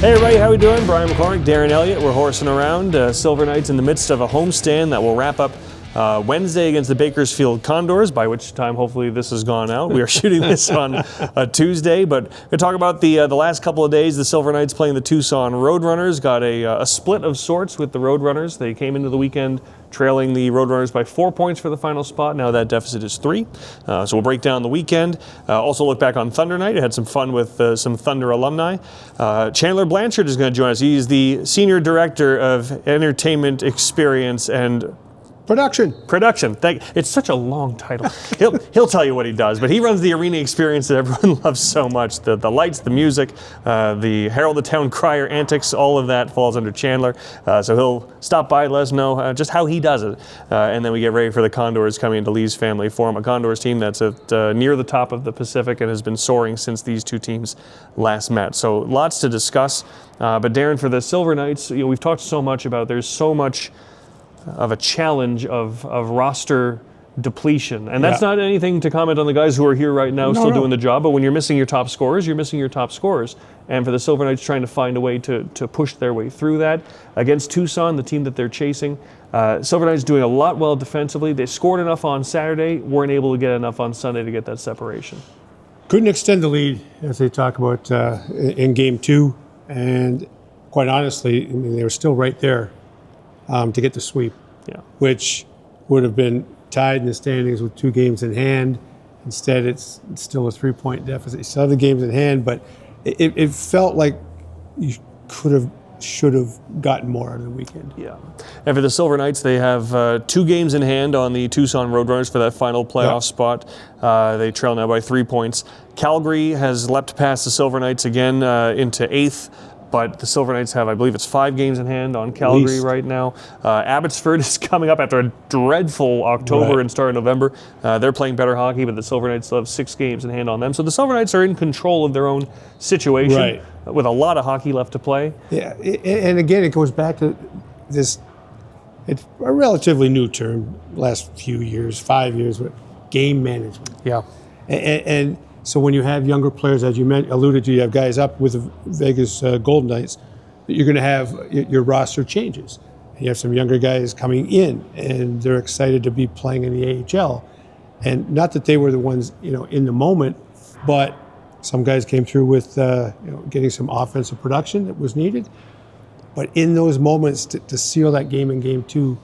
Hey everybody, how we doing? Brian McCormick, Darren Elliott. We're horsing around. Silver Knights in the midst of a homestand that will wrap up Wednesday against the Bakersfield Condors, by which time hopefully this has gone out. We are shooting this on Tuesday, but we're going to talk about the last couple of days. The Silver Knights playing the Tucson Roadrunners, got a split of sorts with the Roadrunners. They came into the weekend trailing the Roadrunners by 4 points for the final spot. Now that deficit is 3. So we'll break down the weekend. Also look back on Thunder Night. I had some fun with some Thunder alumni. Chandler Blanchard is going to join us. He's the Senior Director of Entertainment Experience and Production. It's such a long title. He'll tell you what he does, but he runs the arena experience that everyone loves so much. The lights, the music, the Herald the Town Crier antics, all of that falls under Chandler. So he'll stop by, let us know just how he does it. And then we get ready for the Condors coming into Lee's Family Forum, a Condors team that's at near the top of the Pacific and has been soaring since these two teams last met. So lots to discuss. But Darren, for the Silver Knights, we've talked so much about there's so much of a challenge of roster depletion. And that's not anything to comment on the guys who are here right now doing the job, but when you're missing your top scorers, you're missing your top scorers. And for the Silver Knights trying to find a way to push their way through that. Against Tucson, the team that they're chasing, Silver Knights doing a lot well defensively. They scored enough on Saturday, weren't able to get enough on Sunday to get that separation. Couldn't extend the lead, as they talk about in Game 2. And quite honestly, I mean, they were still right there to get the sweep, which would have been tied in the standings with 2 games in hand. Instead, it's still a 3-point deficit. You still have the games in hand, but it felt like you should have gotten more out of the weekend. Yeah. And for the Silver Knights, they have 2 games in hand on the Tucson Roadrunners for that final playoff spot. They trail now by 3 points. Calgary has leapt past the Silver Knights again into 8th. But the Silver Knights have, I believe it's 5 games in hand on Calgary right now. Abbotsford is coming up after a dreadful October and start of November. They're playing better hockey, but the Silver Knights still have 6 games in hand on them. So the Silver Knights are in control of their own situation with a lot of hockey left to play. Yeah, and again, it goes back to this, it's a relatively new term, last few years, 5 years, with game management. Yeah. And so when you have younger players, as you alluded to, you have guys up with the Vegas Golden Knights, you're going to have your roster changes. And you have some younger guys coming in, and they're excited to be playing in the AHL. And not that they were the ones, in the moment, but some guys came through with, getting some offensive production that was needed. But in those moments, to seal that game in Game 2,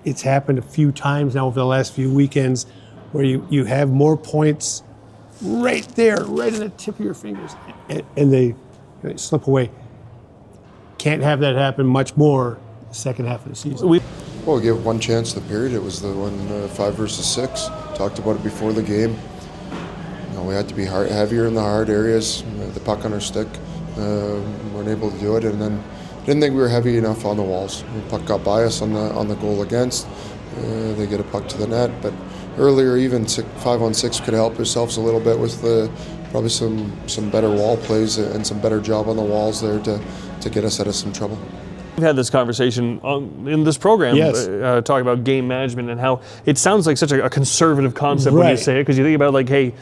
it's happened a few times now over the last few weekends where you have more points right there, right in the tip of your fingers, and they slip away. Can't have that happen much more the second half of the season. We gave one chance to the period. It was the one 5 versus 6. Talked about it before the game. We had to be heavier in the hard areas. The puck on our stick, weren't able to do it, and then didn't think we were heavy enough on the walls. The puck got by us on the goal against. They get a puck to the net, but earlier, even 5-on-6 could help yourselves a little bit with probably some better wall plays and some better job on the walls there to get us out of some trouble. We've had this conversation in this program, talking about game management and how it sounds like such a conservative concept when you say it, because you think about hey,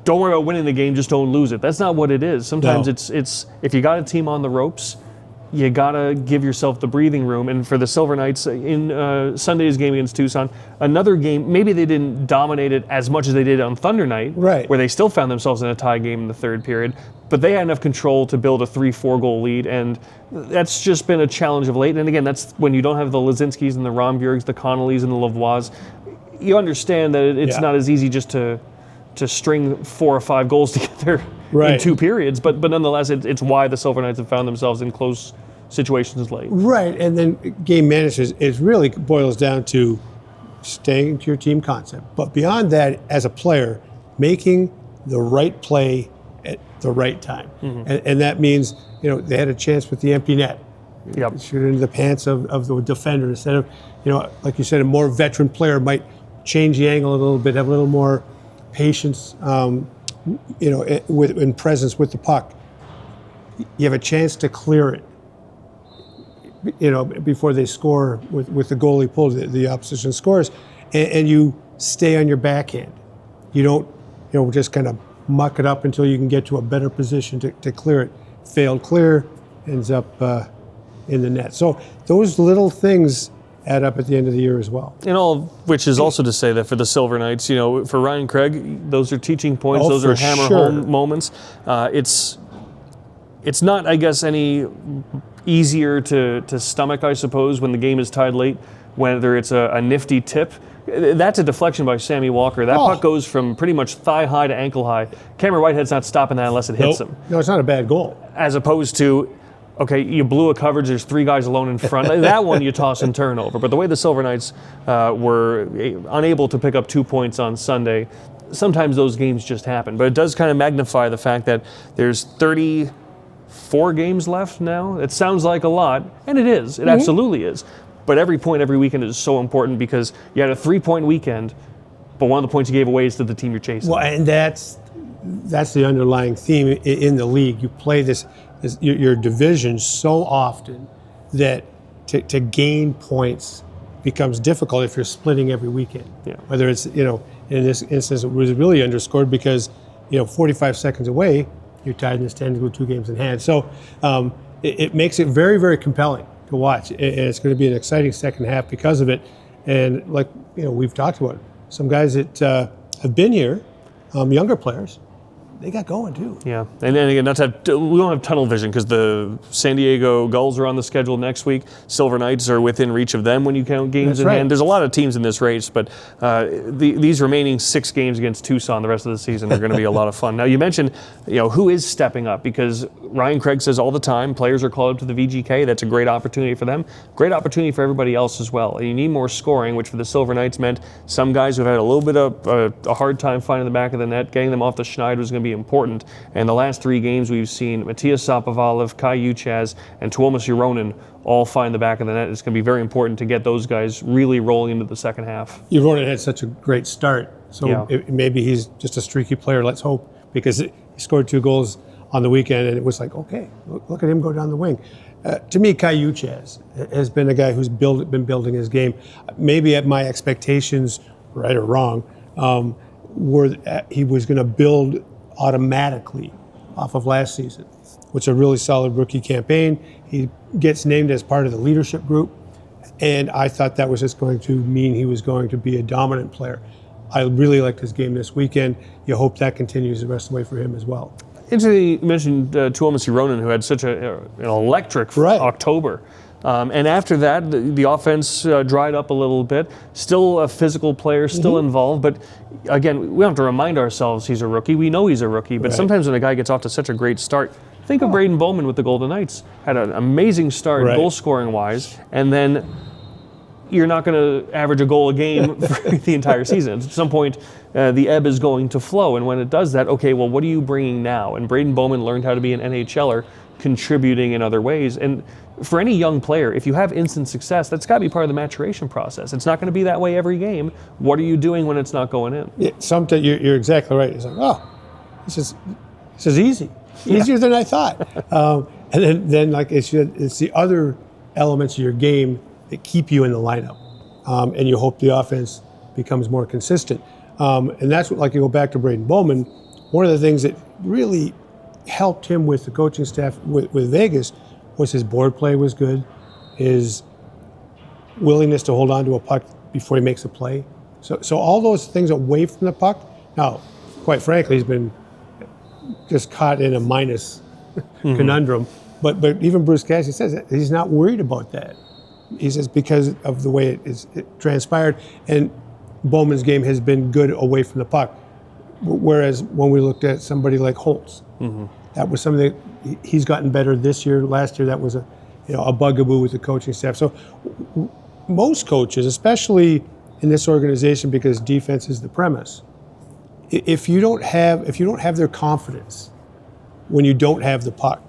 don't worry about winning the game, just don't lose it. That's not what it is. Sometimes it's if you got a team on the ropes, you gotta give yourself the breathing room. And for the Silver Knights in Sunday's game against Tucson, another game, maybe they didn't dominate it as much as they did on Thunder Night, where they still found themselves in a tie game in the third period, but they had enough control to build a 3-4 goal lead, and that's just been a challenge of late. And again, that's when you don't have the Lazinskis and the Rombergs, the Connollys and the Lavois. You understand that it's not as easy just to string 4 or 5 goals together in 2 periods, but nonetheless, it's why the Silver Knights have found themselves in close situations late. Right, and then game management, it really boils down to staying to your team concept. But beyond that, as a player, making the right play at the right time. And that means, they had a chance with the empty net. Shoot into the pants of the defender instead of, like you said, a more veteran player might change the angle a little bit, have a little more patience, in presence with the puck. You have a chance to clear it, before they score with the goalie pulled, the opposition scores, and you stay on your backhand. You don't, just kind of muck it up until you can get to a better position to clear it. failed clear, ends up in the net. So those little things add up at the end of the year as well. And all of which is also to say that for the Silver Knights, for Ryan Craig, those are teaching points. Those are hammer home moments. It's not, I guess, any easier to stomach, I suppose, when the game is tied late, whether it's a nifty tip. That's a deflection by Sammy Walker. That puck goes from pretty much thigh high to ankle high. Cameron Whitehead's not stopping that unless it hits him. No, it's not a bad goal. As opposed to, okay, you blew a coverage, there's 3 guys alone in front. That one you toss and turn over. But the way the Silver Knights were unable to pick up 2 points on Sunday, sometimes those games just happen. But it does kind of magnify the fact that there's 34 games left now. It sounds like a lot, and it is. It absolutely is. But every point, every weekend is so important because you had a 3-point weekend, but one of the points you gave away is to the team you're chasing. Well, and that's the underlying theme in the league. You play your division so often that to gain points becomes difficult if you're splitting every weekend. Yeah. Whether it's, in this instance, it was really underscored because, 45 seconds away, you're tied in the standings with 2 games in hand. So it makes it very, very compelling to watch. And it's going to be an exciting second half because of it. And like, we've talked about, some guys that have been here, younger players, they got going too. Yeah, and then again, we don't have tunnel vision because the San Diego Gulls are on the schedule next week. Silver Knights are within reach of them when you count games in hand. There's a lot of teams in this race, but these remaining 6 games against Tucson the rest of the season are going to be a lot of fun. Now, you mentioned, who is stepping up, because Ryan Craig says all the time players are called up to the VGK. That's a great opportunity for them. Great opportunity for everybody else as well. And you need more scoring, which for the Silver Knights meant some guys who've had a little bit of a hard time finding the back of the net, getting them off the schneid was going to be important. And the last 3 games we've seen Matthias Sapovalov, Kai Uchaz, and Tuomas Juronen all find the back of the net. It's going to be very important to get those guys really rolling into the second half. Juronen had such a great start, so maybe he's just a streaky player, let's hope, because he scored 2 goals on the weekend, and it was like, okay, look at him go down the wing. To me, Kai Uchaz has been a guy who's been building his game. Maybe at my expectations, right or wrong, were he was going to build automatically off of last season, which is a really solid rookie campaign. He gets named as part of the leadership group, and I thought that was just going to mean he was going to be a dominant player. I really liked his game this weekend. You hope that continues the rest of the way for him as well. You mentioned Tuomas Juronen, who had such an electric October. And after that, the offense dried up a little bit. Still a physical player, still involved. But again, we don't have to remind ourselves he's a rookie. We know he's a rookie. But sometimes when a guy gets off to such a great start, think of Braden Bowman with the Golden Knights. Had an amazing start, goal-scoring wise, and then you're not going to average a goal a game for the entire season. At some point, the ebb is going to flow. And when it does that, okay, well, what are you bringing now? And Braden Bowman learned how to be an NHLer, contributing in other ways. And for any young player, if you have instant success, that's got to be part of the maturation process. It's not going to be that way every game. What are you doing when it's not going in? Yeah, sometimes you're exactly right. It's like, oh, this is easy. Easier than I thought. And then like it's the other elements of your game that keep you in the lineup. And you hope the offense becomes more consistent. And that's what, like, you go back to Braden Bowman, one of the things that really helped him with the coaching staff with Vegas was his board play was good, his willingness to hold on to a puck before he makes a play. So all those things away from the puck. Now, quite frankly, he's been just caught in a minus conundrum. But even Bruce Cassidy says that he's not worried about that. He says because of the way it transpired, and Bowman's game has been good away from the puck. Whereas when we looked at somebody like Holtz, that was something that he's gotten better this year. Last year, that was a bugaboo with the coaching staff. So most coaches, especially in this organization, because defense is the premise, if you don't have their confidence when you don't have the puck,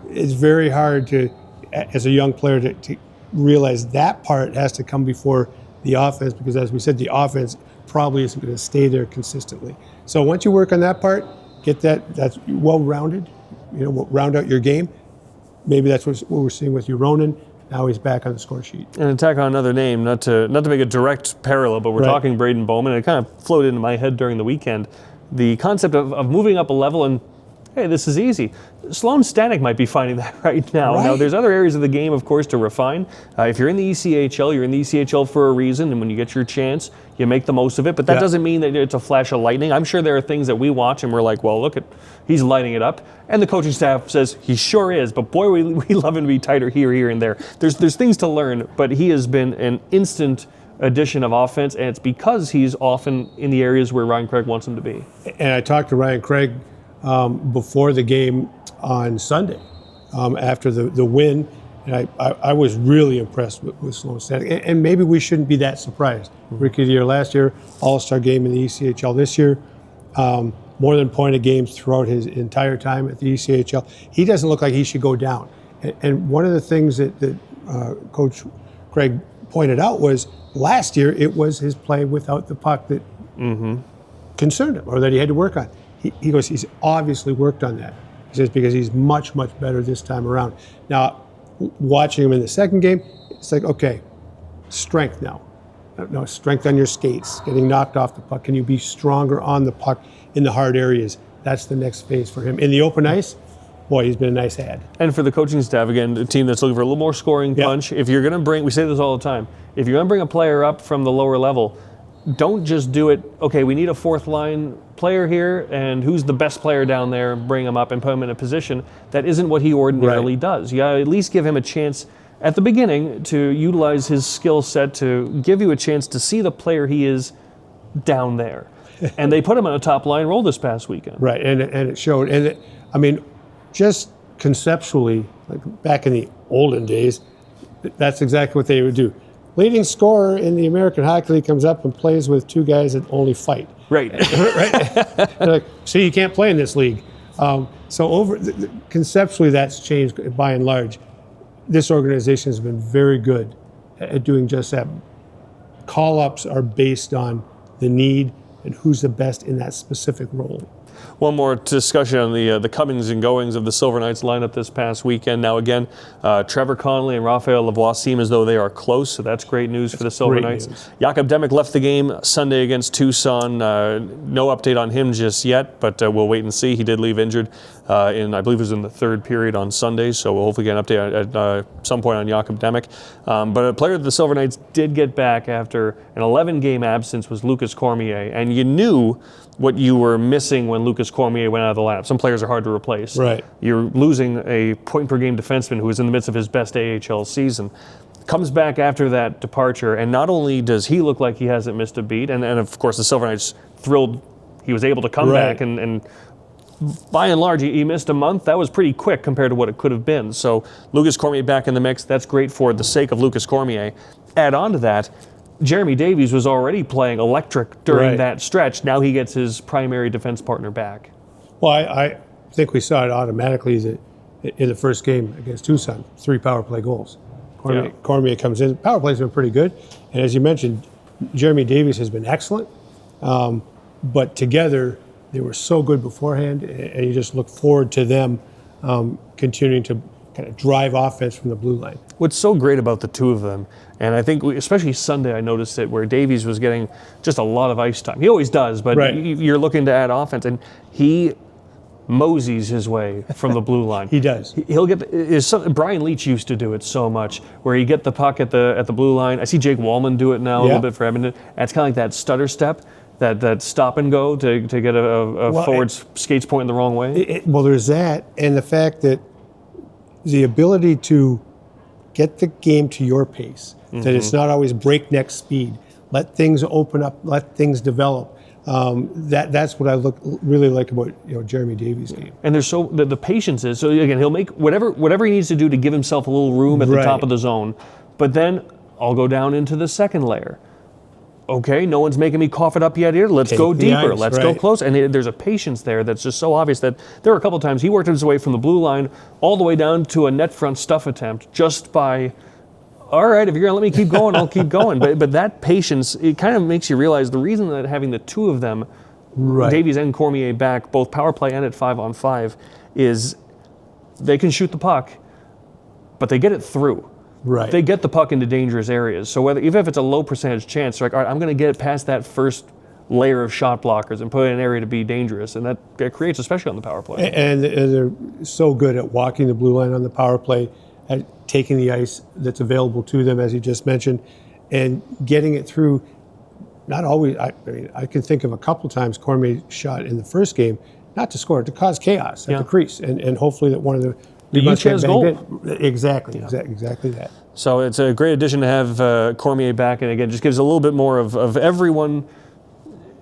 it's very hard to, as a young player, to realize that part has to come before the offense, because as we said, the offense probably isn't going to stay there consistently. So once you work on that part, get that's well-rounded, round out your game. Maybe that's what we're seeing with Juronen. Now he's back on the score sheet. And attack on another name, not to make a direct parallel, but we're talking Braden Bowman, and it kind of floated into my head during the weekend. The concept of moving up a level, and hey, this is easy. Sloan Stanek might be finding that right now. Right. Now, there's other areas of the game, of course, to refine. If you're in the ECHL, you're in the ECHL for a reason, and when you get your chance, you make the most of it. But that doesn't mean that it's a flash of lightning. I'm sure there are things that we watch and we're like, well, look, he's lighting it up. And the coaching staff says, he sure is, but boy, we love him to be tighter here, and there. There's things to learn, but he has been an instant addition of offense, and it's because he's often in the areas where Ryan Craig wants him to be. And I talked to Ryan Craig before the game on Sunday, after the win, and I was really impressed with Sloan Stanek. And maybe we shouldn't be that surprised. Rookie of the Year last year, All-Star game in the ECHL this year, more than point of games throughout his entire time at the ECHL. He doesn't look like he should go down. And one of the things that Coach Craig pointed out was last year it was his play without the puck that concerned him or that he had to work on. He goes, he's obviously worked on that. He says, because he's much, much better this time around. Now, watching him in the second game, it's like, okay, strength now. No, strength on your skates, getting knocked off the puck. Can you be stronger on the puck in the hard areas? That's the next phase for him. In the open ice, boy, he's been a nice add. And for the coaching staff, again, a team that's looking for a little more scoring punch, if you're going to bring, we say this all the time, if you're going to bring a player up from the lower level, don't just do it, okay, we need a fourth line player here, and who's the best player down there, bring him up and put him in a position. That isn't what he ordinarily does. You got to at least give him a chance at the beginning to utilize his skill set to give you a chance to see the player he is down there. And they put him on a top line role this past weekend. Right, and it showed. And I mean, just conceptually, like back in the olden days, that's exactly what they would do. Leading scorer in the American Hockey League comes up and plays with two guys that only fight. Right. Right. They're like, see, you can't play in this league. So conceptually, that's changed by and large. This organization has been very good at doing just that. Call-ups are based on the need and who's the best in that specific role. One more discussion on the comings and goings of the Silver Knights lineup this past weekend. Now again, Trevor Connolly and Raphael Lavoie seem as though they are close, so that's great news for the Silver Knights. Jakob Demek left the game Sunday against Tucson. No update on him just yet, but we'll wait and see. He did leave injured I believe it was in the third period on Sunday, so we'll hopefully get an update at some point on Jakob Demek. But a player that the Silver Knights did get back after an 11-game absence was Lucas Cormier, and you knew what you were missing when Lucas Cormier went out of the lineup. Some players are hard to replace. Right. You're losing a point-per-game defenseman who was in the midst of his best AHL season. Comes back after that departure, and not only does he look like he hasn't missed a beat, and of course the Silver Knights thrilled he was able to come back, and by and large he missed a month. That was pretty quick compared to what it could have been. So Lucas Cormier back in the mix, that's great for the sake of Lucas Cormier. Add on to that, Jeremy Davies was already playing electric during that stretch. Now he gets his primary defense partner back. Well, I think we saw it automatically in the first game against Tucson, 3 power play goals. Cormier comes in. Power play's been pretty good. And as you mentioned, Jeremy Davies has been excellent. But together, they were so good beforehand, and you just look forward to them continuing to kind of drive offense from the blue line. What's so great about the two of them, and I think especially Sunday I noticed it, where Davies was getting just a lot of ice time. He always does, but you're looking to add offense, and he moseys his way from the blue line. He does. He'll get. Brian Leach used to do it so much, where he get the puck at the blue line. I see Jake Wallman do it now a little bit for Edmonton. And it's kind of like that stutter step, that stop and go to get a forward's skates pointing the wrong way. Well, there's that, and the fact that the ability to get the game to your pace, that it's not always breakneck speed. Let things open up, let things develop. That's what I really like about Jeremy Davies' game. And there's the patience is, so again, he'll make whatever he needs to do to give himself a little room at the top of the zone, but then I'll go down into the second layer. Okay, no one's making me cough it up yet here. Let's go deeper. Let's go close. And there's a patience there that's just so obvious that there were a couple of times he worked his way from the blue line all the way down to a net front stuff attempt just by, all right, if you're going to let me keep going, I'll keep going. But that patience, it kind of makes you realize the reason that having the two of them, Davies and Cormier back, both power play and at 5-on-5, is they can shoot the puck, but they get it through. Right. They get the puck into dangerous areas. So even if it's a low percentage chance, they're like, all right, I'm going to get it past that first layer of shot blockers and put in an area to be dangerous, and that creates, especially on the power play. And they're so good at walking the blue line on the power play, at taking the ice that's available to them, as you just mentioned, and getting it through. Not always. I mean, I can think of a couple times Cormier shot in the first game, not to score, to cause chaos at the crease, and hopefully that one of the Uchez goal. Exactly that. So it's a great addition to have Cormier back, and again, just gives a little bit more of everyone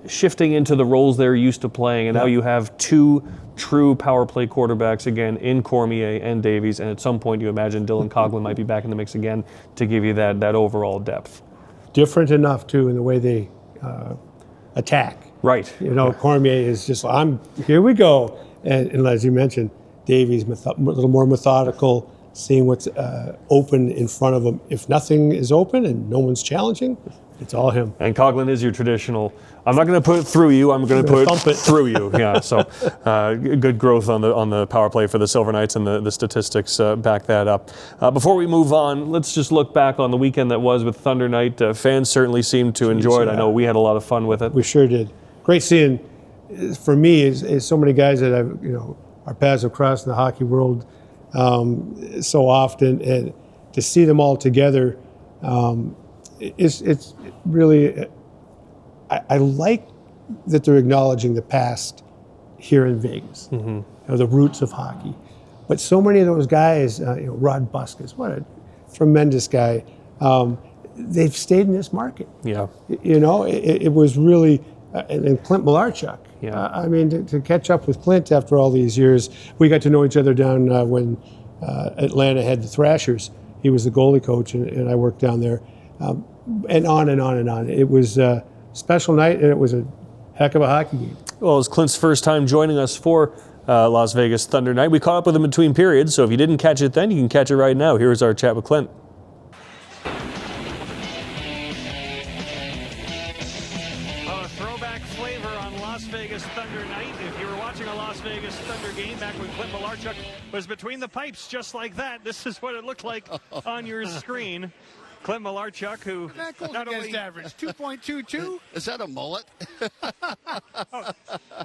shifting into the roles they're used to playing, and now you have two true power play quarterbacks again in Cormier and Davies, and at some point you imagine Dylan Coughlin might be back in the mix again to give you that overall depth. Different enough too in the way they attack. Right. You know, Cormier is just, here we go. And as you mentioned, Davies a little more methodical, seeing what's open in front of him. If nothing is open and no one's challenging, it's all him. And Coughlin is your traditional, I'm not going to put it through you, I'm going to put it through you. Yeah, so good growth on the power play for the Silver Knights, and the statistics back that up. Before we move on, let's just look back on the weekend that was with Thunder Night. Fans certainly seemed to enjoy it. I know we had a lot of fun with it. We sure did. Great seeing, for me, is so many guys that I've, our paths have crossed in the hockey world so often, and to see them all together, it's really, I like that they're acknowledging the past here in Vegas, the roots of hockey. But so many of those guys, Rod Buskus, what a tremendous guy, they've stayed in this market. Yeah. It was really, and Clint Malarchuk. Yeah. I mean, to catch up with Clint after all these years, we got to know each other down when Atlanta had the Thrashers. He was the goalie coach, and I worked down there. And on and on and on. It was a special night, and it was a heck of a hockey game. Well, it was Clint's first time joining us for Las Vegas Thunder Night. We caught up with him between periods, so if you didn't catch it then, you can catch it right now. Here's our chat with Clint. A throwback flavor on Las Vegas Thunder Night. If you were watching a Las Vegas Thunder game back when Clint Malarchuk was between the pipes just like that, this is what it looked like on your screen. Clint Malarchuk, who that goes not against only average, 2.22. Is that a mullet?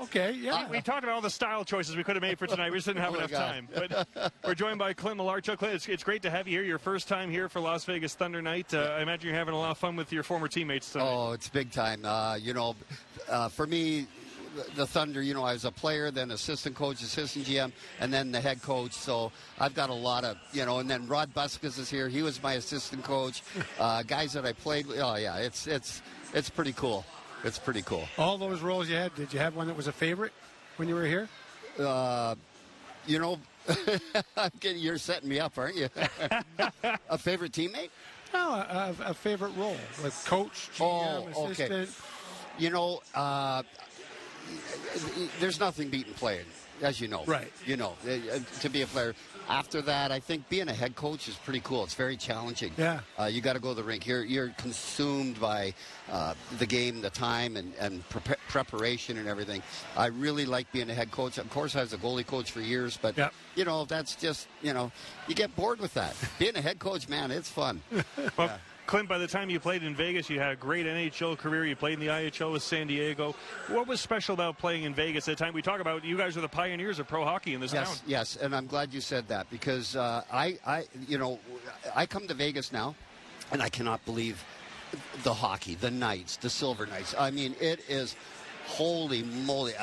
Okay, yeah. we talked about all the style choices we could have made for tonight. We just didn't have enough time. But we're joined by Clint Malarchuk. Clint, it's great to have you here. Your first time here for Las Vegas Thunder Night. I imagine you're having a lot of fun with your former teammates tonight. Oh, it's big time. For me, the Thunder, I was a player, then assistant coach, assistant GM, and then the head coach. So I've got a lot of, and then Rod Buskus is here. He was my assistant coach. Guys that I played with. Oh, yeah, it's pretty cool. It's pretty cool. All those roles you had, did you have one that was a favorite when you were here? You're setting me up, aren't you? A favorite teammate? No, a favorite role, like coach, GM, assistant. Okay. There's nothing beating playing, as you know. Right. To be a player. After that, I think being a head coach is pretty cool. It's very challenging. Yeah. You got to go to the rink. You're consumed by the game, the time, and preparation and everything. I really like being a head coach. Of course, I was a goalie coach for years, but, that's just, you get bored with that. Being a head coach, man, it's fun. Well, Clint, by the time you played in Vegas, you had a great NHL career. You played in the IHL with San Diego. What was special about playing in Vegas at the time? We talk about you guys are the pioneers of pro hockey in this town. Yes, and I'm glad you said that because I come to Vegas now, and I cannot believe the hockey, the Knights, the Silver Knights. I mean, it is holy moly.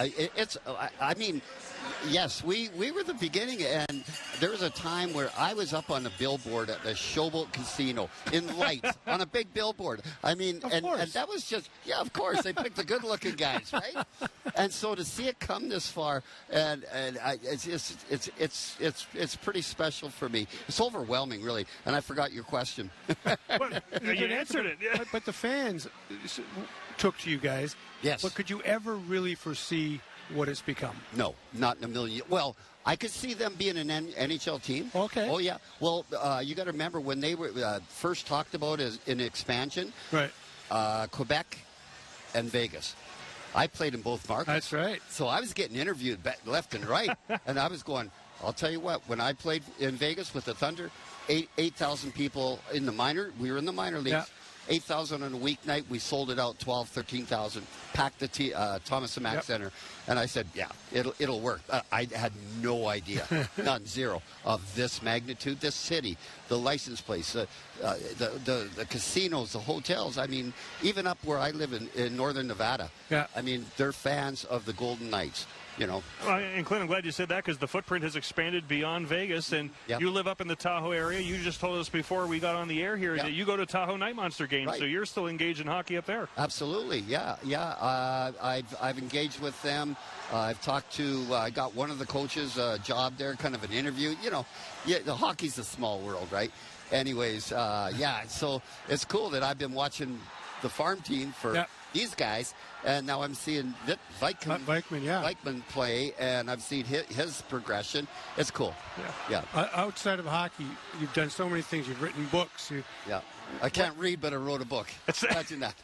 Yes, we were the beginning, and there was a time where I was up on a billboard at the Showboat Casino in lights on a big billboard. I mean, and that was just, of course, they picked the good-looking guys, right? And so to see it come this far, it's pretty special for me. It's overwhelming, really. And I forgot your question. Well, you answered it. But the fans took to you guys. Yes. But could you ever really foresee what it's become? No, not in a million. Well, I could see them being an NHL team. Okay. Oh, yeah. Well, you got to remember when they were first talked about as in expansion, right? Quebec and Vegas. I played in both markets. That's right. So I was getting interviewed left and right, and I was going, I'll tell you what, when I played in Vegas with the Thunder, 8,000 people in the minor, we were in the minor leagues. Yeah. 8,000 on a weeknight. We sold it out 12, 13,000. Packed the Thomas and Mack Center, and I said, yeah, it'll work. I had no idea, none, zero, of this magnitude, this city, the license plates, the casinos, the hotels. I mean, even up where I live in northern Nevada. Yeah. I mean, they're fans of the Golden Knights. You know. Well, and Clint, I'm glad you said that because the footprint has expanded beyond Vegas, and you live up in the Tahoe area. You just told us before we got on the air here that you go to Tahoe Night Monster games, so you're still engaged in hockey up there. Absolutely, yeah. I've engaged with them. I've talked to. I got one of the coaches' job there, kind of an interview. You know, the hockey's a small world, right? Anyways, so it's cool that I've been watching the farm team for these guys, and now I'm seeing Vikman play, and I've seen his progression. It's cool. Yeah. Outside of hockey, you've done so many things. You've written books. I can't read, but I wrote a book. Imagine that.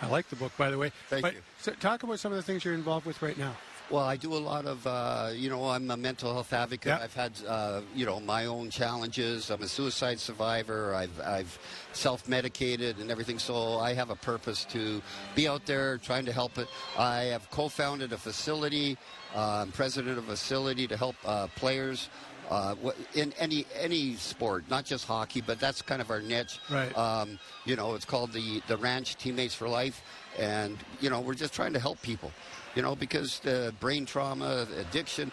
I like the book, by the way. Thank you. So talk about some of the things you're involved with right now. Well, I do a lot of, I'm a mental health advocate. I've had, my own challenges. I'm a suicide survivor. I've self-medicated and everything. So I have a purpose to be out there trying to help it. I have co-founded a facility. I'm president of a facility to help players in any sport, not just hockey, but that's kind of our niche. Right. It's called the Ranch Teammates for Life. And, we're just trying to help people. Because brain trauma, addiction,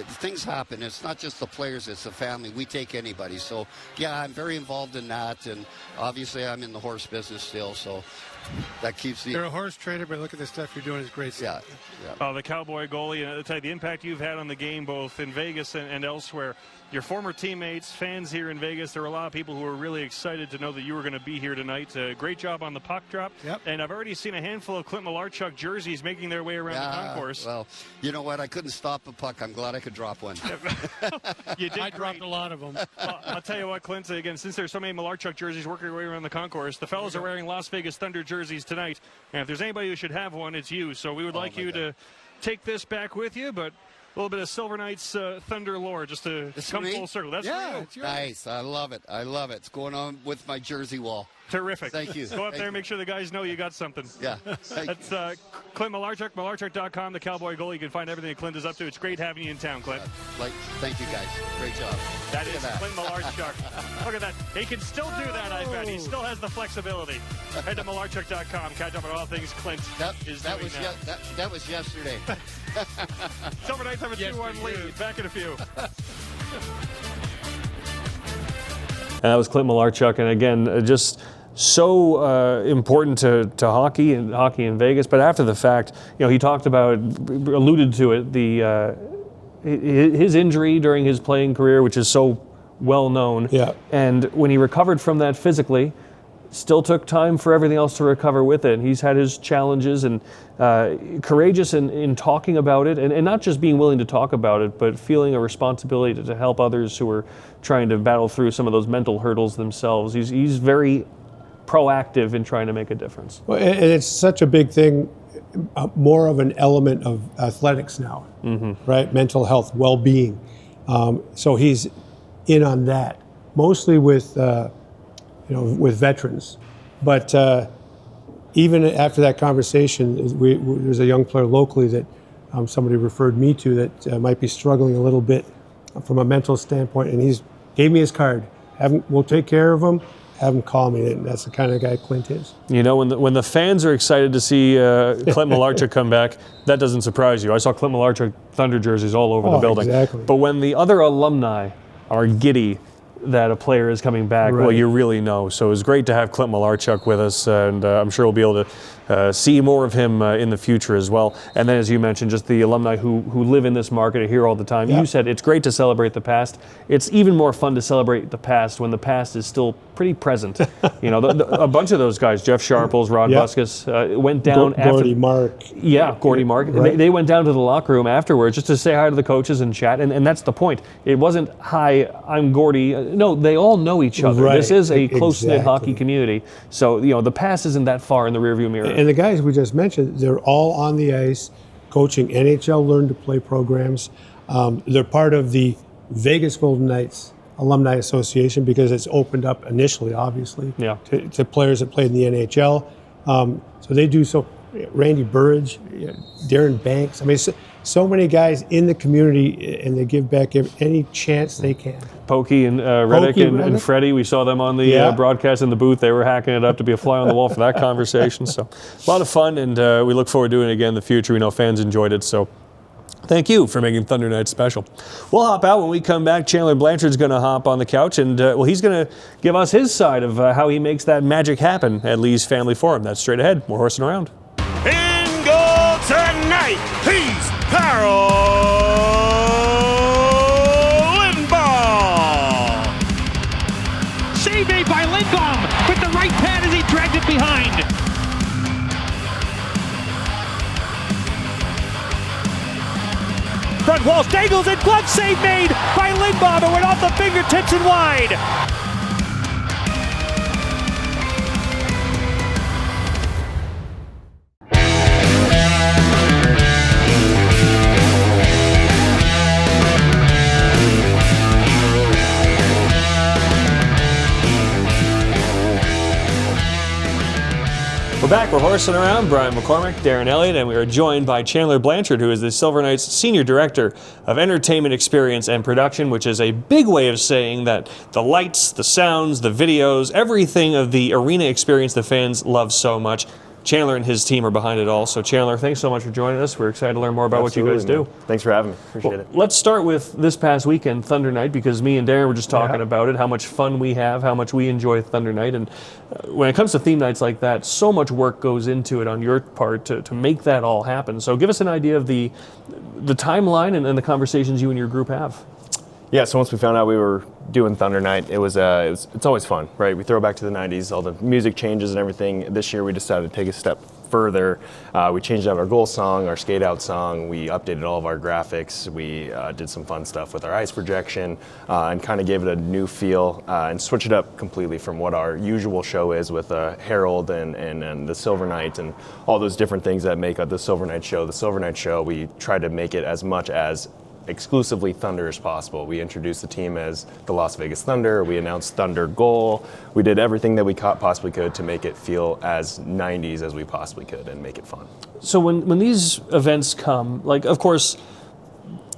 things happen. It's not just the players, it's the family. We take anybody. So, I'm very involved in that. And obviously, I'm in the horse business still. So that keeps me. You're a horse trader, but look at the stuff you're doing is great stuff. Yeah. The Cowboy goalie, and I'll tell you, the impact you've had on the game, both in Vegas and elsewhere. Your former teammates, fans here in Vegas, there were a lot of people who were really excited to know that you were going to be here tonight. Great job on the puck drop. Yep. And I've already seen a handful of Clint Malarchuk jerseys making their way around the concourse. Well, you know what? I couldn't stop a puck. I'm glad I could drop one. You did. I dropped a lot of them. I'll tell you what, Clint, again, since there's so many Malarchuk jerseys working their way around the concourse, the fellas are wearing Las Vegas Thunder jerseys tonight. And if there's anybody who should have one, it's you. So we would like you to take this back with you, but a little bit of Silver Knights Thunder lore just to come full circle. That's it's nice. I love it. It's going on with my jersey wall. Terrific. Thank you. Go up there and make sure the guys know you got something. Yeah. That's Clint Malarchuk, Malarchuk.com, the Cowboy goalie. You can find everything that Clint is up to. It's great having you in town, Clint. Thank you, guys. Great job. That is Clint Malarchuk. Look at that. He can still do that, I bet. He still has the flexibility. Head to Malarchuk.com. Catch up on all things Clint is doing now. That was yesterday. Silver Knights have a 2-1 lead. Back in a few. And that was Clint Malarchuk, and again, just so important to hockey and hockey in Vegas. But after the fact, he talked about, alluded to it, his injury during his playing career, which is so well known. Yeah. And when he recovered from that physically, still took time for everything else to recover with it. And he's had his challenges, and courageous in talking about it, and not just being willing to talk about it, but feeling a responsibility to help others who are trying to battle through some of those mental hurdles themselves. He's very proactive in trying to make a difference. Well, and it's such a big thing, more of an element of athletics now, right? Mental health, well-being. So he's in on that, mostly with veterans. But even after that conversation, there's a young player locally that somebody referred me to that might be struggling a little bit from a mental standpoint, and he's gave me his card. We'll take care of him. Have him call me. And that's the kind of guy Clint is. When the fans are excited to see Clint Malarchuk come back, that doesn't surprise you. I saw Clint Malarchuk Thunder jerseys all over the building. Exactly. But when the other alumni are giddy that a player is coming back, well, you really know. So it was great to have Clint Malarchuk with us, and I'm sure we'll be able to see more of him in the future as well. And then, as you mentioned, just the alumni who live in this market are here all the time. Yeah. You said it's great to celebrate the past. It's even more fun to celebrate the past when the past is still pretty present. A bunch of those guys, Jeff Sharples, Rod Buskus, went down after. Gordy Mark. Yeah, Gordy Mark. Right. They went down to the locker room afterwards just to say hi to the coaches and chat, and that's the point. It wasn't, hi, I'm Gordy. No, they all know each other. Right. This is a close-knit hockey community. So, the past isn't that far in the rearview mirror. And the guys we just mentioned, they're all on the ice coaching NHL Learn to Play programs. They're part of the Vegas Golden Knights alumni association because it's opened up initially, obviously, to players that played in the NHL. So they do so. Randy Burridge, Darren Banks. I mean, so many guys in the community, and they give back any chance they can. Pokey and Reddick and Freddie, we saw them on the broadcast in the booth. They were hacking it up to be a fly on the wall for that conversation. So a lot of fun, and we look forward to doing it again in the future. We know fans enjoyed it, so thank you for making Thunder Night special. We'll hop out. When we come back, Chandler Blanchard's going to hop on the couch, and he's going to give us his side of how he makes that magic happen at Lee's Family Forum. That's straight ahead. We're horsing around. In goal tonight, he's Carol Lindbaum. Save made by Lindbaum with the right pad as he dragged it behind. Front wall dangles and glove save made by Lindbaum. It went off the fingertips and wide. We're back. We're horsing around. Brian McCormick, Darren Elliott, and we are joined by Chandler Blanchard, who is the Silver Knights Senior Director of Entertainment Experience and Production, which is a big way of saying that the lights, the sounds, the videos, everything of the arena experience the fans love so much. Chandler and his team are behind it all. So Chandler, thanks so much for joining us. We're excited to learn more about what you guys do. Man. Thanks for having me. Appreciate it. Let's start with this past weekend, Thunder Night, because me and Darren were just talking about it, how much fun we have, how much we enjoy Thunder Night. And when it comes to theme nights like that, so much work goes into it on your part to make that all happen. So give us an idea of the timeline and the conversations you and your group have. Yeah, so once we found out we were doing Thunder Night, it's always fun, right? We throw back to the 90s, all the music changes and everything. This year we decided to take a step further. We changed out our goal song, our skate out song. We updated all of our graphics. We did some fun stuff with our ice projection and kind of gave it a new feel and switched it up completely from what our usual show is with Herald and the Silver Knight and all those different things that make up the Silver Knight show. The Silver Knight show, we tried to make it as much as exclusively Thunder as possible. We introduced the team as the Las Vegas Thunder. We announced Thunder Goal. We did everything that we possibly could to make it feel as 90s as we possibly could and make it fun. So when these events come, like, of course,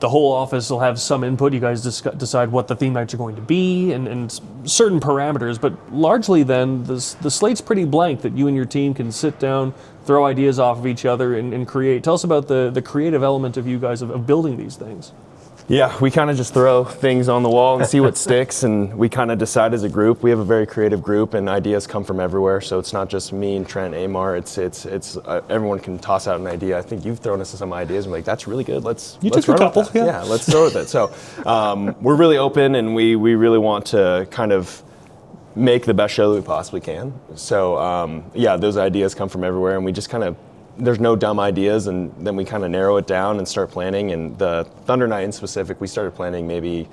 the whole office will have some input. You guys decide what the theme nights are going to be and certain parameters, but largely then the slate's pretty blank that you and your team can sit down, throw ideas off of each other and create. Tell us about the creative element of you guys of building these things. Yeah, we kind of just throw things on the wall and see what sticks, and we kind of decide as a group. We have a very creative group, and ideas come from everywhere. So it's not just me and Trent, Amar. It's everyone can toss out an idea. I think you've thrown us some ideas, and we're like, that's really good. Let's took run a couple, with that. Yeah, let's throw with it. So we're really open, and we really want to kind of make the best show that we possibly can. So yeah, those ideas come from everywhere, and we just kind of. There's no dumb ideas, and then we kind of narrow it down and start planning. And the Thunder Night in specific, we started planning maybe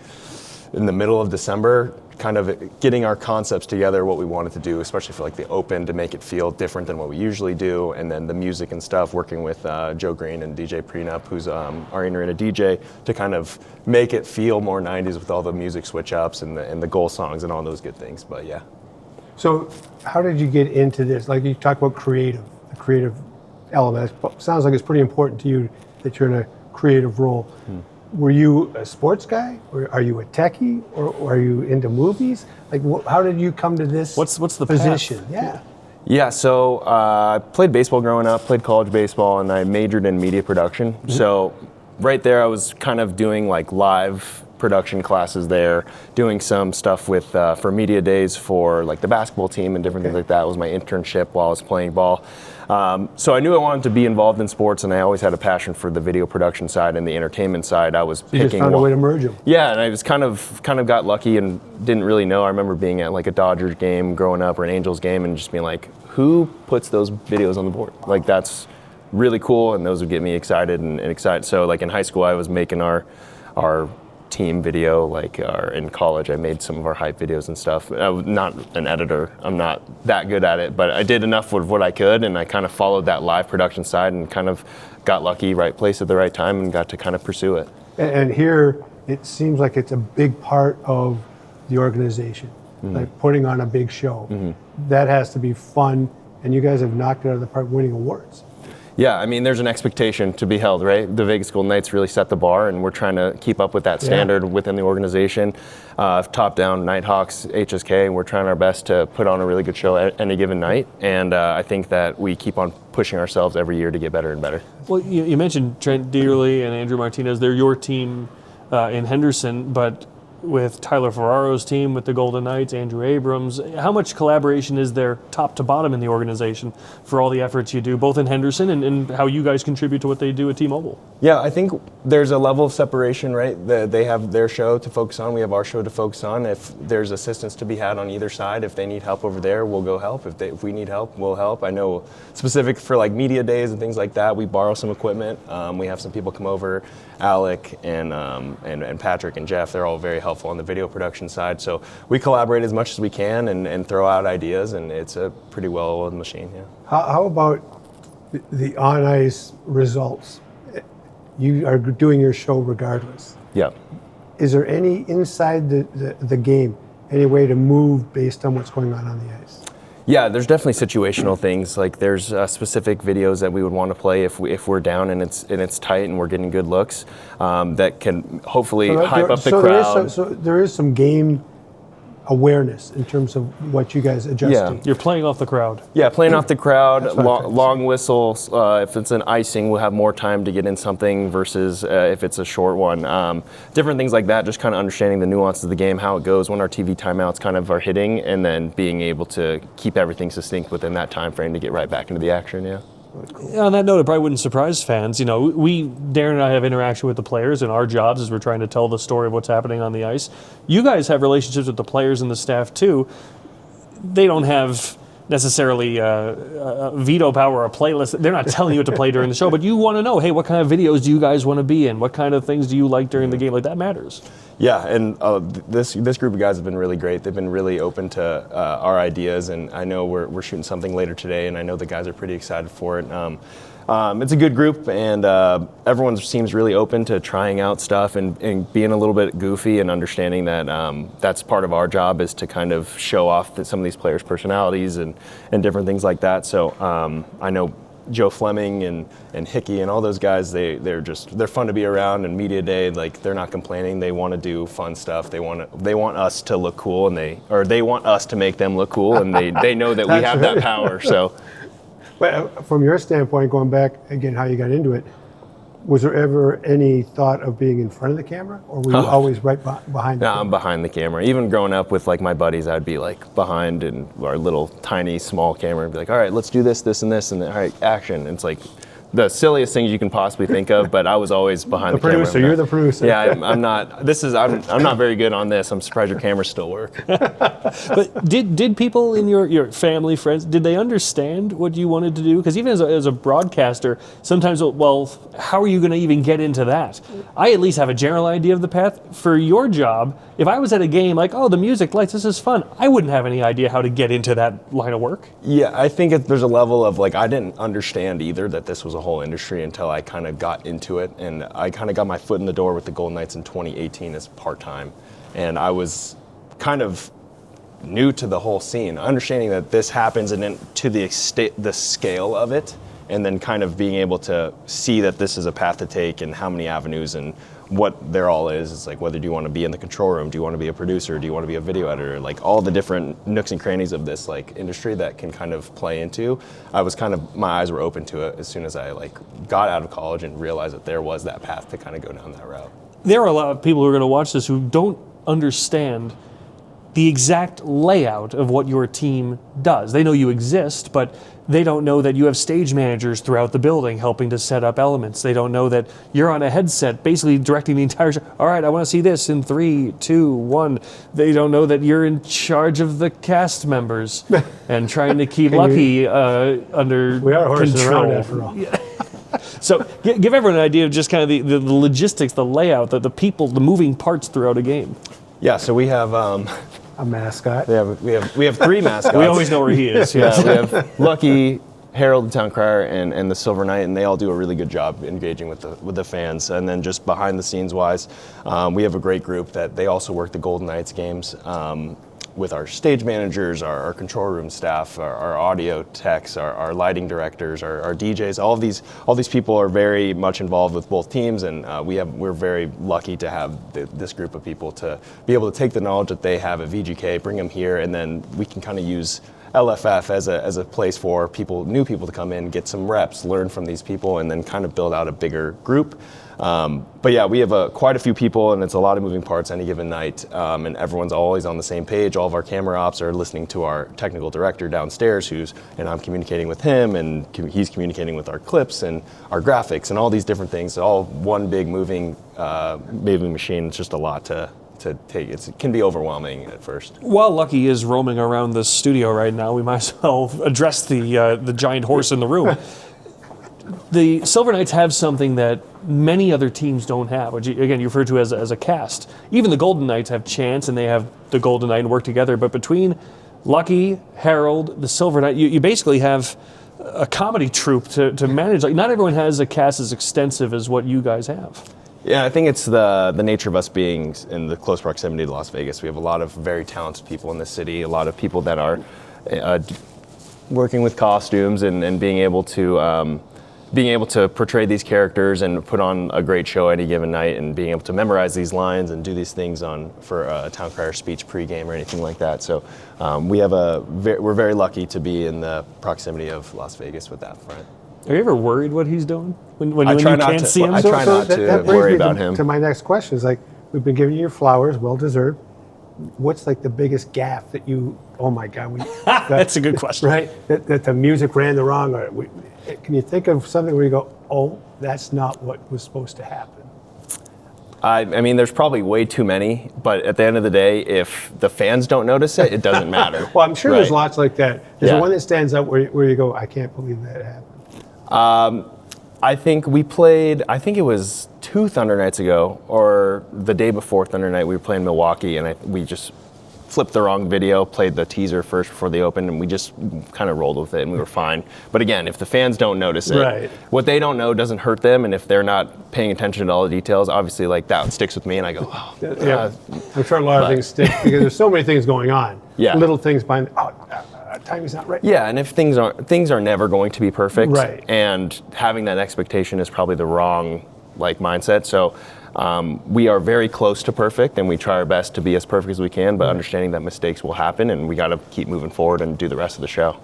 in the middle of December, kind of getting our concepts together, what we wanted to do, especially for like the open, to make it feel different than what we usually do. And then the music and stuff, working with Joe Green and DJ Prenup, who's our arena DJ, to kind of make it feel more 90s with all the music switch ups and the goal songs and all those good things. But yeah. So how did you get into this? Like, you talk about the creative element. It sounds like it's pretty important to you that you're in a creative role. Were you a sports guy, or are you a techie, or are you into movies? Like, how did you come to this? What's the position? path? Yeah, so I played baseball growing up, played college baseball, and I majored in media production. Mm-hmm. So right there, I was kind of doing like live production classes there, doing some stuff with for media days for like the basketball team and different things like that. It was my internship while I was playing ball. So I knew I wanted to be involved in sports, and I always had a passion for the video production side and the entertainment side. I was picking. You just found a way to merge them. Yeah, and I was kind of got lucky and didn't really know. I remember being at like a Dodgers game growing up or an Angels game and just being like, who puts those videos on the board? Like, that's really cool, and those would get me excited and excited. So like in high school, I was making our team video, like in college I made some of our hype videos and stuff. I'm not an editor, I'm not that good at it, but I did enough with what I could, and I kind of followed that live production side and kind of got lucky, right place at the right time, and got to kind of pursue it. And here it seems like it's a big part of the organization, like putting on a big show. That has to be fun, and you guys have knocked it out of the park winning awards. Yeah, I mean, there's an expectation to be held, right? The Vegas Golden Knights really set the bar, and we're trying to keep up with that standard within the organization. Top down, Nighthawks, HSK, and we're trying our best to put on a really good show at any given night. And I think that we keep on pushing ourselves every year to get better and better. Well, you mentioned Trent Dearly and Andrew Martinez. They're your team in Henderson, but with Tyler Ferraro's team, with the Golden Knights, Andrew Abrams, how much collaboration is there top to bottom in the organization for all the efforts you do, both in Henderson and how you guys contribute to what they do at T-Mobile? Yeah, I think there's a level of separation, right? They have their show to focus on. We have our show to focus on. If there's assistance to be had on either side, if they need help over there, we'll go help. If we need help, we'll help. I know specific for like media days and things like that, we borrow some equipment. We have some people come over, Alec and Patrick and Jeff. They're all very helpful on the video production side. So we collaborate as much as we can and throw out ideas, and it's a pretty well-oiled machine, yeah. How about the on-ice results? You are doing your show regardless. Yeah. Is there any inside the game, any way to move based on what's going on the ice? Yeah, there's definitely situational things. Like there's specific videos that we would want to play if we're down and it's tight and we're getting good looks that can hopefully hype up the crowd. So there is some game awareness in terms of what you guys adjust to. You're playing off the crowd. Yeah, playing off the crowd, long whistles. If it's an icing, we'll have more time to get in something versus if it's a short one. Different things like that, just kind of understanding the nuances of the game, how it goes, when our TV timeouts kind of are hitting, and then being able to keep everything succinct within that time frame to get right back into the action, yeah. Cool. On that note, it probably wouldn't surprise fans. You know, Darren and I have interaction with the players, and our jobs is we're trying to tell the story of what's happening on the ice. You guys have relationships with the players and the staff too. They don't have necessarily a veto power or a playlist. They're not telling you what to play during the show, but you want to know, hey, what kind of videos do you guys want to be in? What kind of things do you like during the game? Like, that matters. Yeah, and this group of guys have been really great. They've been really open to our ideas, and I know we're shooting something later today, and I know the guys are pretty excited for it. It's a good group, and everyone seems really open to trying out stuff and being a little bit goofy and understanding that that's part of our job is to kind of show off some of these players' personalities and different things like that. So I know Joe Fleming and Hickey and all those guys, they're fun to be around, and media day, like, they're not complaining. They want to do fun stuff. They want us to look cool, and they want us to make them look cool, and they know that we have that power. So, but from your standpoint, going back again, how you got into it, was there ever any thought of being in front of the camera, or were you always right behind the camera? I'm behind the camera. Even growing up with like my buddies, I'd be like behind in our little tiny small camera and be like, all right, let's do this, and all right, action. And it's like the silliest things you can possibly think of, but I was always behind the camera. Producer, you're the producer. Yeah, I'm not. I'm not very good on this. I'm surprised your cameras still work. But did people in your family, friends, did they understand what you wanted to do? Because even as a broadcaster, sometimes, well, how are you going to even get into that? I at least have a general idea of the path. For your job, if I was at a game like, oh, the music, lights, this is fun, I wouldn't have any idea how to get into that line of work. Yeah, I think there's a level of, like, I didn't understand either that this was a whole industry until I kind of got into it, and I kind of got my foot in the door with the Golden Knights in 2018 as part-time, and I was kind of new to the whole scene, understanding that this happens and then to the scale of it, and then kind of being able to see that this is a path to take and how many avenues and what there all is. It's like, whether do you want to be in the control room, do you want to be a producer, do you want to be a video editor, like all the different nooks and crannies of this like industry that can kind of play into. I was kind of, my eyes were open to it as soon as I like got out of college and realized that there was that path to kind of go down that route. There are a lot of people who are going to watch this who don't understand the exact layout of what your team does. They know you exist, but they don't know that you have stage managers throughout the building helping to set up elements. They don't know that you're on a headset basically directing the entire show. All right, I want to see this in 3, 2, 1. They don't know that you're in charge of the cast members and trying to keep Lucky under we are horsing control. Around after all. Yeah. So give everyone an idea of just kind of the logistics, the layout, the people, the moving parts throughout a game. Yeah, so we have a mascot. We have 3 mascots. We always know where he is. Yeah, we have Lucky, Harold, the town crier, and the Silver Knight, and they all do a really good job engaging with the fans. And then just behind the scenes wise, we have a great group that they also work the Golden Knights games with our stage managers, our control room staff, our audio techs, our lighting directors, our DJs. All these people are very much involved with both teams, and we're very lucky to have this group of people to be able to take the knowledge that they have at VGK, bring them here, and then we can kind of use LFF as a place for new people to come in, get some reps, learn from these people, and then kind of build out a bigger group. But yeah, we have quite a few people, and it's a lot of moving parts any given night, and everyone's always on the same page. All of our camera ops are listening to our technical director downstairs, and I'm communicating with him, and he's communicating with our clips and our graphics and all these different things. All one big moving machine. It's just a lot to take. It can be overwhelming at first. While Lucky is roaming around the studio right now, we might as well address the giant horse in the room. The Silver Knights have something that many other teams don't have, which again you refer to as a cast. Even the Golden Knights have Chance, and they have the Golden Knight and work together. But between Lucky, Harold, the Silver Knight, you basically have a comedy troupe to manage. Like, not everyone has a cast as extensive as what you guys have. Yeah, I think it's the nature of us being in the close proximity to Las Vegas. We have a lot of very talented people in the city, a lot of people that are working with costumes and being able to portray these characters and put on a great show any given night, and being able to memorize these lines and do these things for a town crier speech pregame or anything like that. So we're very lucky to be in the proximity of Las Vegas with that front. Are you ever worried what he's doing when you can't see him? I try not to worry about him. To my next question is, like, we've been giving you your flowers, well deserved. What's like the biggest gaffe that you? Oh my God, that's a good question. Right, that the music ran the wrong. Can you think of something where you go, oh, that's not what was supposed to happen? I mean, there's probably way too many, but at the end of the day, if the fans don't notice it, it doesn't matter. Well, I'm sure there's lots like that. There's Yeah. one that stands out where you go, I can't believe that happened. I think it was 2 Thunder Nights ago, or the day before Thunder Night, we were playing Milwaukee, and we just flipped the wrong video, played the teaser first before they opened, and we just kind of rolled with it, and we were fine. But again, if the fans don't notice it, Right. what they don't know doesn't hurt them, and if they're not paying attention to all the details, obviously, like, that sticks with me, and I go, oh. Yeah, I'm sure a lot of things stick because there's so many things going on. Yeah. Little things behind, timing's not right. Yeah, and if things are never going to be perfect, Right. and having that expectation is probably the wrong mindset. So we are very close to perfect, and we try our best to be as perfect as we can, but understanding that mistakes will happen, and we got to keep moving forward and do the rest of the show.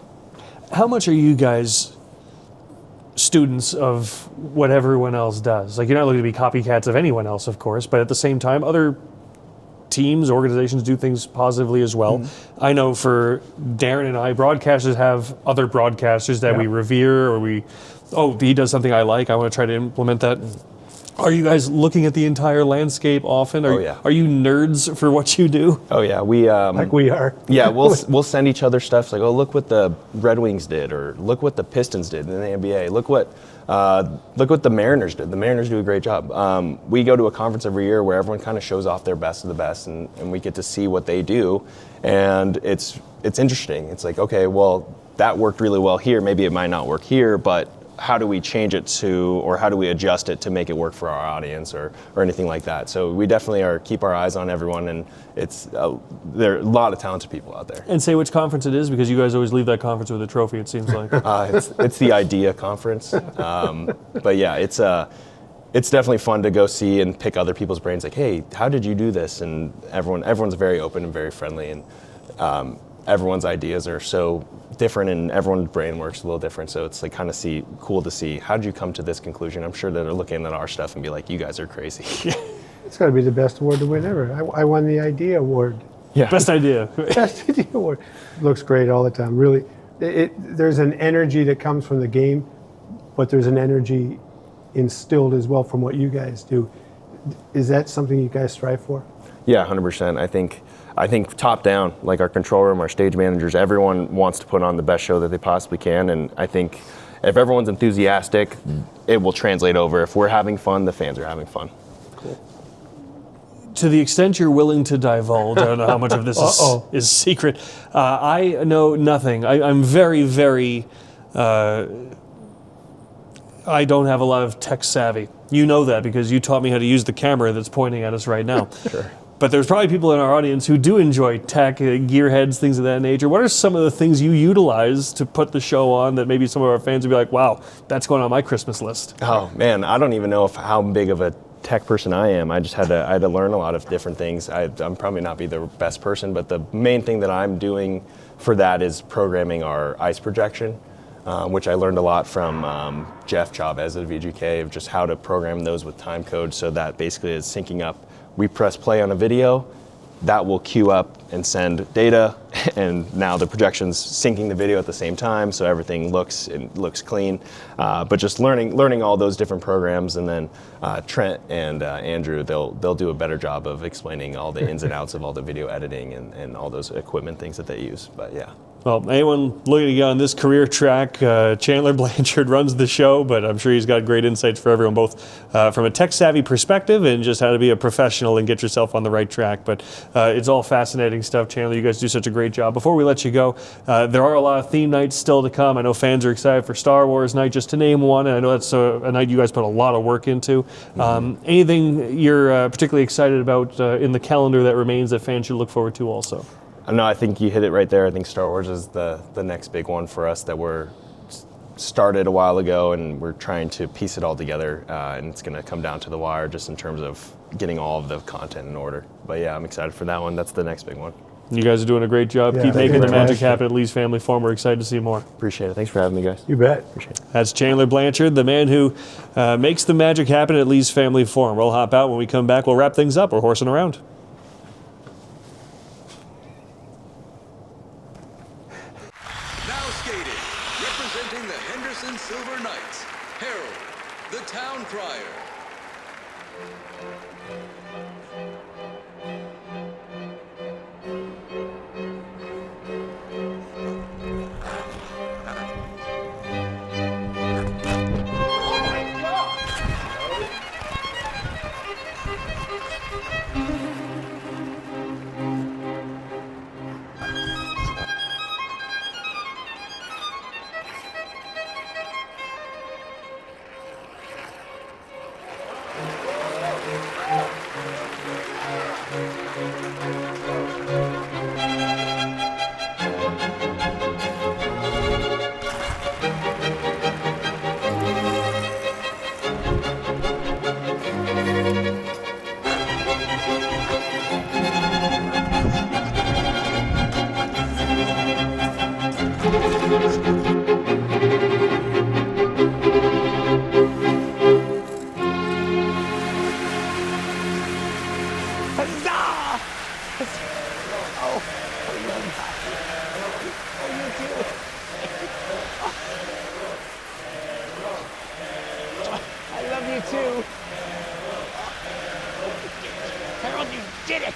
How much are you guys students of what everyone else does? Like, you're not looking to be copycats of anyone else, of course, but at the same time, other teams, organizations do things positively as well. Mm-hmm. I know for Darren and I, broadcasters have other broadcasters that we revere, or he does something I like, I want to try to implement that. Are you guys looking at the entire landscape often? Are you nerds for what you do? Oh yeah, we like we are. Yeah, we'll send each other stuff like, oh, look what the Red Wings did, or look what the Pistons did in the NBA. Look what the Mariners did. The Mariners do a great job. We go to a conference every year where everyone kind of shows off their best of the best, and we get to see what they do, and it's interesting. It's like, okay, well, that worked really well here. Maybe it might not work here, but how do we change it or how do we adjust it to make it work for our audience or anything like that? So we definitely keep our eyes on everyone, and there are a lot of talented people out there. And say which conference it is, because you guys always leave that conference with a trophy, it seems like. It's the IDEA conference. But yeah, it's definitely fun to go see and pick other people's brains, like, hey, how did you do this? And everyone's very open and very friendly, and everyone's ideas are so different, and everyone's brain works a little different, so it's like kind of cool to see, how did you come to this conclusion? I'm sure that they're looking at our stuff and be like, you guys are crazy. It's got to be the best award to win ever. I won the IDEA award. Yeah, best idea. Best IDEA award. Looks great all the time. Really, there's an energy that comes from the game, but there's an energy instilled as well from what you guys do. Is that something you guys strive for? Yeah, 100%. I think top down, like our control room, our stage managers, everyone wants to put on the best show that they possibly can. And I think if everyone's enthusiastic, it will translate over. If we're having fun, the fans are having fun. Cool. To the extent you're willing to divulge, I don't know how much of this is secret. I know nothing. I'm very, very I don't have a lot of tech savvy. You know that because you taught me how to use the camera that's pointing at us right now. Sure. But there's probably people in our audience who do enjoy tech, gearheads, things of that nature. What are some of the things you utilize to put the show on that maybe some of our fans would be like, wow, that's going on my Christmas list? Oh man, I don't even know how big of a tech person I am. I had to learn a lot of different things. I'm probably not be the best person, but the main thing that I'm doing for that is programming our ice projection, which I learned a lot from Jeff Chavez at VGK of just how to program those with time code so that basically it's syncing up. We press play on a video, that will queue up and send data, and now the projection's syncing the video at the same time, so everything looks clean. But just learning all those different programs, and then Trent and Andrew, they'll do a better job of explaining all the ins and outs of all the video editing and all those equipment things that they use. But yeah. Well, anyone looking to get on this career track, Chandler Blanchard runs the show, but I'm sure he's got great insights for everyone, both from a tech-savvy perspective and just how to be a professional and get yourself on the right track. But it's all fascinating stuff, Chandler. You guys do such a great job. Before we let you go, there are a lot of theme nights still to come. I know fans are excited for Star Wars night, just to name one, and I know that's a night you guys put a lot of work into. Anything you're particularly excited about in the calendar that remains that fans should look forward to also? No, I think you hit it right there. I think Star Wars is the next big one for us that we're started a while ago, and we're trying to piece it all together, and it's going to come down to the wire just in terms of getting all of the content in order. But yeah, I'm excited for that one. That's the next big one. You guys are doing a great job. Yeah, Keep thank making you the very magic much. happen at Lee's Family Farm. We're excited to see more. Appreciate it. Thanks for having me, guys. You bet. Appreciate it. That's Chandler Blanchard, the man who makes the magic happen at Lee's Family Farm. We'll hop out. When we come back, we'll wrap things up. We're horsing around. Now skating, representing the Henderson Silver Knights, Harold, the Town Crier. I love you too. Harold, you did it.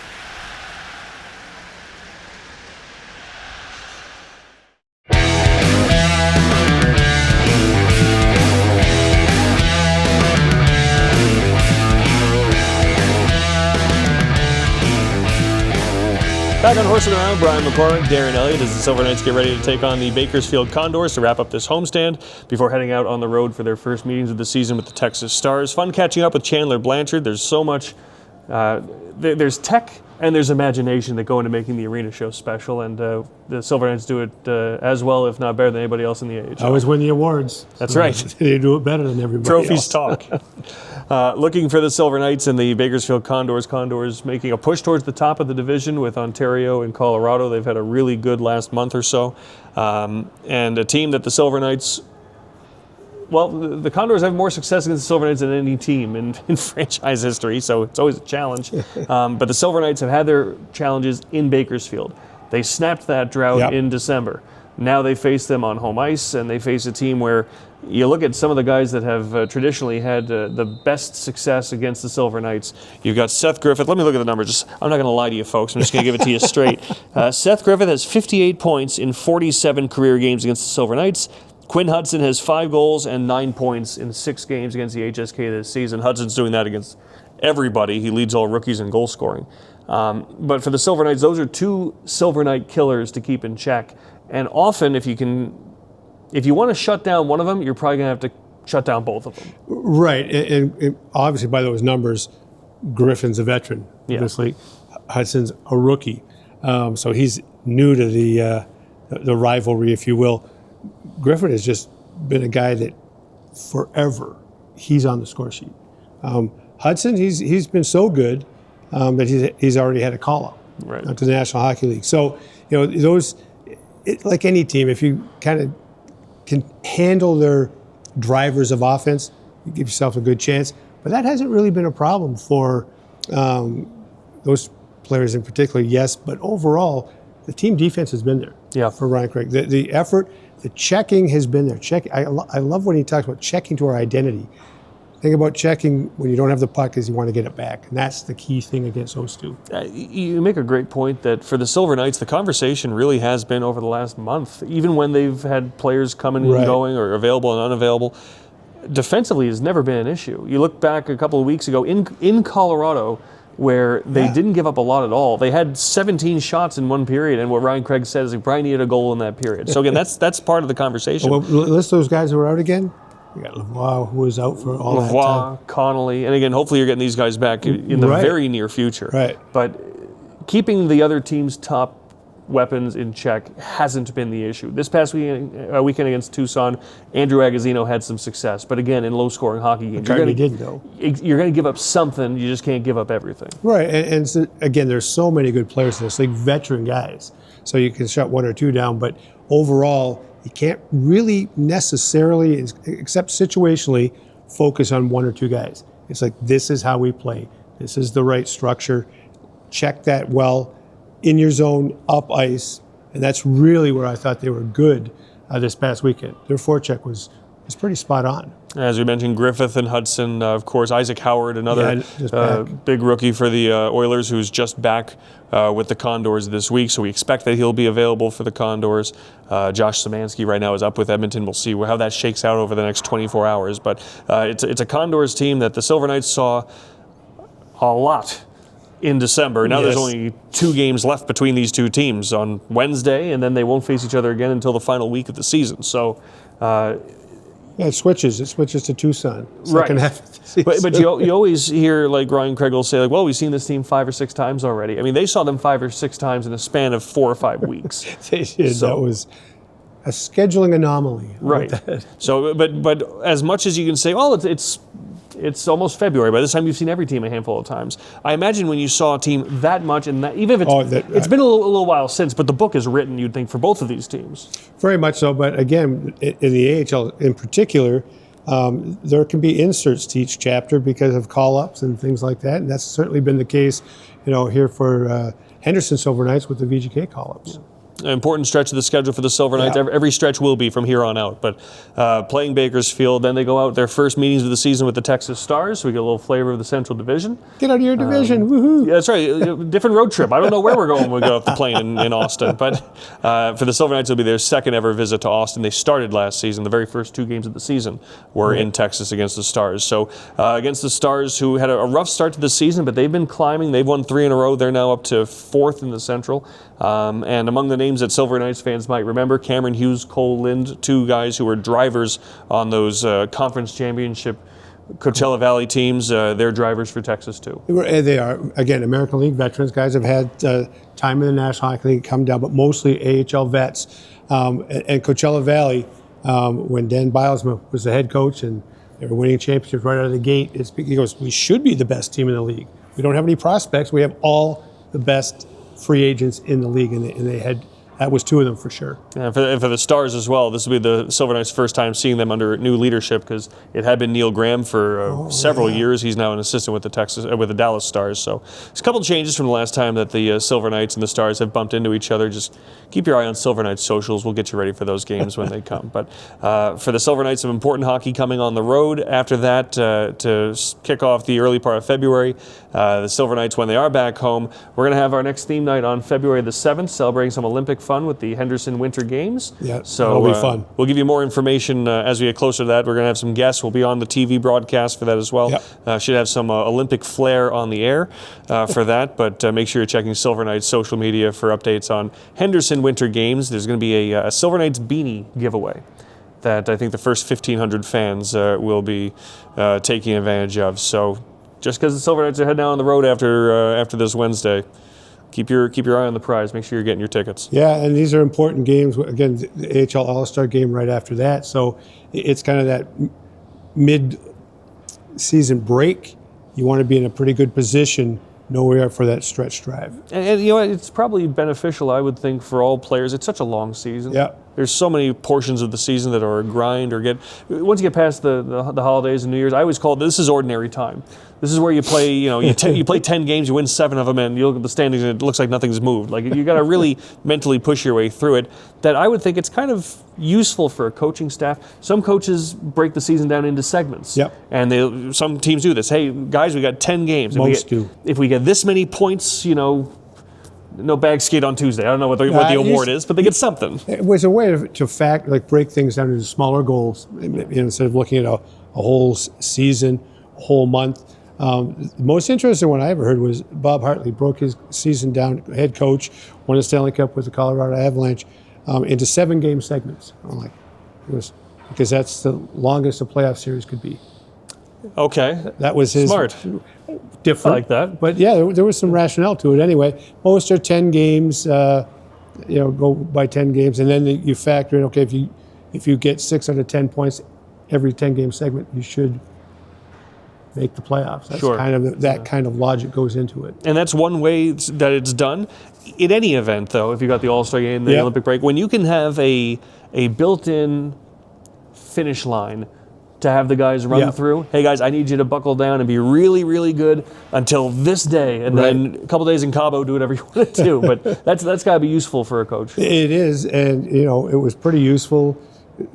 Back on Horsin Around, Brian McCormick, Darren Elliott, as the Silver Knights get ready to take on the Bakersfield Condors to wrap up this homestand before heading out on the road for their first meetings of the season with the Texas Stars. Fun catching up with Chandler Blanchard. There's so much, there's tech and there's imagination that go into making the arena show special, and the Silver Knights do it as well, if not better, than anybody else in the AHL. I always win the awards. That's right. They do it better than everybody Trophies else. talk. Looking for the Silver Knights and the Bakersfield Condors. Condors making a push towards the top of the division with Ontario and Colorado. They've had a really good last month or so. And a team that the Silver Knights, well, the Condors have more success against the Silver Knights than any team in franchise history, so it's always a challenge. But the Silver Knights have had their challenges in Bakersfield. They snapped that drought in December. Now they face them on home ice, and they face a team where you look at some of the guys that have traditionally had the best success against the Silver Knights. You've got Seth Griffith. Let me look at the numbers. I'm not going to lie to you, folks. I'm just going to give it to you straight. Seth Griffith has 58 points in 47 career games against the Silver Knights. Quinn Hudson has 5 goals and 9 points in 6 games against the HSK this season. Hudson's doing that against everybody. He leads all rookies in goal scoring. But for the Silver Knights, those are 2 Silver Knight killers to keep in check. And often, if you if you want to shut down one of them, you're probably going to have to shut down both of them. Right, and obviously by those numbers, Griffin's a veteran in this league. Hudson's a rookie, so he's new to the rivalry, if you will. Griffin has just been a guy that forever he's on the score sheet. Hudson, he's been so good that he's already had a call up to the National Hockey League. So like any team, if you kind of can handle their drivers of offense, you give yourself a good chance. But that hasn't really been a problem for those players in particular, yes. But overall, the team defense has been there for Ryan Craig. The effort, the checking has been there. I love when he talks about checking to our identity. Think about checking when you don't have the puck because you want to get it back. And that's the key thing against those two. You make a great point that for the Silver Knights, the conversation really has been over the last month. Even when they've had players coming and going or available and unavailable, defensively has never been an issue. You look back a couple of weeks ago in Colorado, where they didn't give up a lot at all. They had 17 shots in one period, and what Ryan Craig said is he probably needed a goal in that period. So again, that's part of the conversation. Well, list those guys who were out again. You got Lavoie, who was out for all that time. Connolly, and again, hopefully you're getting these guys back in the very near future. Right. But keeping the other team's top weapons in check hasn't been the issue. This past weekend against Tucson, Andrew Agazzino had some success, but again, in low-scoring hockey games, you're going to give up something. You just can't give up everything. Right, and so, again, there's so many good players in this league, veteran guys, so you can shut one or two down, but overall, you can't really necessarily, except situationally, focus on one or two guys. It's like, this is how we play. This is the right structure. Check that well in your zone, up ice, and that's really where I thought they were good this past weekend. Their forecheck was pretty spot on. As we mentioned, Griffith and Hudson, of course, Isaac Howard, another big rookie for the Oilers, who's just back with the Condors this week, so we expect that he'll be available for the Condors. Josh Szymanski right now is up with Edmonton. We'll see how that shakes out over the next 24 hours, but it's a Condors team that the Silver Knights saw a lot in December. Now there's only 2 games left between these two teams on Wednesday, and then they won't face each other again until the final week of the season. So it switches to Tucson. Second half of the season. But you always hear, like, Ryan Craig will say, like, well, we've seen this team 5 or 6 times already. I mean, they saw them 5 or 6 times in a span of 4 or 5 weeks. They did. That was a scheduling anomaly. Right. So, but as much as you can say, oh, it's almost February. By this time, you've seen every team a handful of times. I imagine when you saw a team that much, and that, even if it's been a little while since, but the book is written, you'd think, for both of these teams. Very much so. But again, in the AHL in particular, there can be inserts to each chapter because of call-ups and things like that. And that's certainly been the case, here for Henderson Silver Knights with the VGK call-ups. An important stretch of the schedule for the Silver Knights. Every stretch will be from here on out. But playing Bakersfield, then they go out their first meetings of the season with the Texas Stars, so we get a little flavor of the Central Division. Get out of your division, woohoo! Yeah, that's right. Different road trip. I don't know where we're going when we get off the plane in Austin. But for the Silver Knights, it'll be their second ever visit to Austin. They started last season. The very first 2 games of the season were in Texas against the Stars. So against the Stars, who had a rough start to the season, but they've been climbing. They've won 3 in a row. They're now up to 4th in the Central. And among the names that Silver Knights fans might remember, Cameron Hughes, Cole Lind, 2 guys who were drivers on those conference championship Coachella Valley teams. They're drivers for Texas too. They are, again, American League veterans. Guys have had time in the National Hockey League, come down, but mostly AHL vets. And Coachella Valley, when Dan Bilesma was the head coach and they were winning championships right out of the gate, he goes, we should be the best team in the league. We don't have any prospects. We have all the best free agents in the league, and they had, that was 2 of them for sure. Yeah, for the Stars as well, this will be the Silver Knights' first time seeing them under new leadership, because it had been Neil Graham for several years. He's now an assistant with the Dallas Stars. So there's a couple of changes from the last time that the Silver Knights and the Stars have bumped into each other. Just keep your eye on Silver Knights socials. We'll get you ready for those games when they come. But for the Silver Knights, some important hockey coming on the road after that to kick off the early part of February. The Silver Knights, when they are back home, we're going to have our next theme night on February the 7th, celebrating some Olympic fun with the Henderson Winter Games. Yeah, so that'll be fun. We'll give you more information as we get closer to that. We're going to have some guests. We'll be on the TV broadcast for that as well. Yep. Should have some Olympic flair on the air for that, but make sure you're checking Silver Knights social media for updates on Henderson Winter Games. There's going to be a Silver Knights beanie giveaway. that I think the first 1,500 fans will be taking advantage of. So just because the Silver Knights are heading out on the road after this Wednesday, keep your eye on the prize. Make sure you're getting your tickets. Yeah, and these are important games. Again, the AHL All-Star game right after that. So it's kind of that mid-season break. You want to be in a pretty good position, know where you are for that stretch drive. And you know, it's probably beneficial, I would think, for all players. It's such a long season. Yeah. There's so many portions of the season that are a grind or once you get past the holidays and New Year's, I always call this is ordinary time. This is where you play, you play 10 games, you win 7 of them, and you look at the standings and it looks like nothing's moved. Like, you got to really mentally push your way through it. That I would think it's kind of useful for a coaching staff. Some coaches break the season down into segments. Yep. And some teams do this. Hey, guys, we got 10 games. Most do. If we get this many points, no bag skate on Tuesday. I don't know what the award is, but they get something. It was a way to break things down into smaller goals, instead of looking at a whole season, a whole month. The most interesting one I ever heard was Bob Hartley broke his season down, head coach, won a Stanley Cup with the Colorado Avalanche, into 7-game segments. I'm like, because that's the longest a playoff series could be. Okay. That was his. Smart. Different. I like that. But yeah, there was some rationale to it anyway. Most are 10 games, go by 10 games, and then you factor in, okay, if you get 6 out of 10 points every 10-game segment, you should make the playoffs. That's sure. kind of kind of logic goes into it. And that's one way that it's done. In any event, though, if you got the All-Star game, the Olympic break, when you can have a built-in finish line to have the guys run through, hey guys, I need you to buckle down and be really, really good until this day, and then a couple days in Cabo, do whatever you want to do. But that's got to be useful for a coach. It is, and it was pretty useful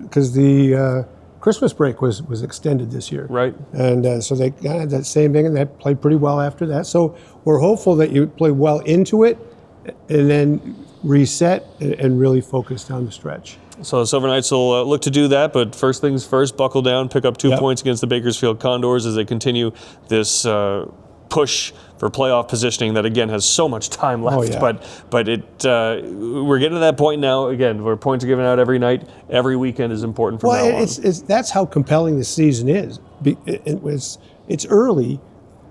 because the Christmas break was extended this year, right? And so they kind of had that same thing, and they played pretty well after that. So we're hopeful that you play well into it, and then reset and really focus down the stretch. So the Silver Knights will look to do that, but first things first, buckle down, pick up 2 points against the Bakersfield Condors as they continue this push for playoff positioning that, again, has so much time left. Oh, yeah. But we're getting to that point now, again, where points are given out every night. Every weekend is important from now on. That's how compelling the season is. It's early,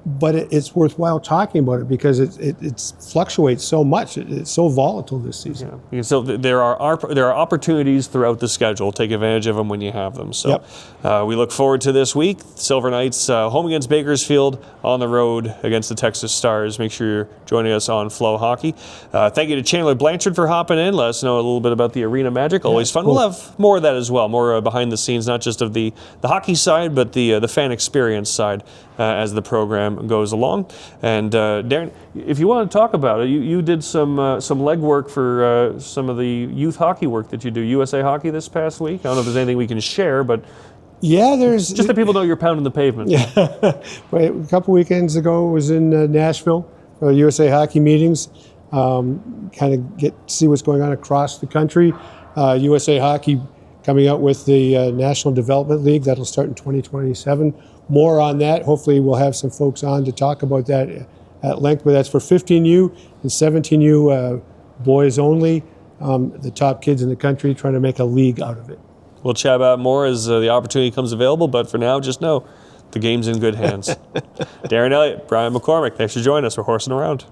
but it's worthwhile talking about it because it fluctuates so much. It's so volatile this season. Yeah. So there are opportunities throughout the schedule. Take advantage of them when you have them. So we look forward to this week. Silver Knights home against Bakersfield, on the road against the Texas Stars. Make sure you're joining us on Flow Hockey. Thank you to Chandler Blanchard for hopping in. Let us know a little bit about the arena magic. Always fun. Cool. We'll have more of that as well. More behind the scenes, not just of the hockey side, but the fan experience side as the program goes along. And Darren, if you want to talk about it, you did some legwork for some of the youth hockey work that you do, USA Hockey, this past week. I don't know if there's anything we can share, but there's just that people know you're pounding the pavement. Yeah, a couple weekends ago I was in Nashville for USA Hockey meetings. Kind of see what's going on across the country. USA Hockey coming out with the National Development League that'll start in 2027. More on that. Hopefully we'll have some folks on to talk about that at length, but that's for 15U and 17U boys only. The top kids in the country, trying to make a league out of it. We'll chat about more as the opportunity comes available, but for now, just know the game's in good hands. Darren Elliott, Brian McCormick, thanks for joining us. We're horsing around.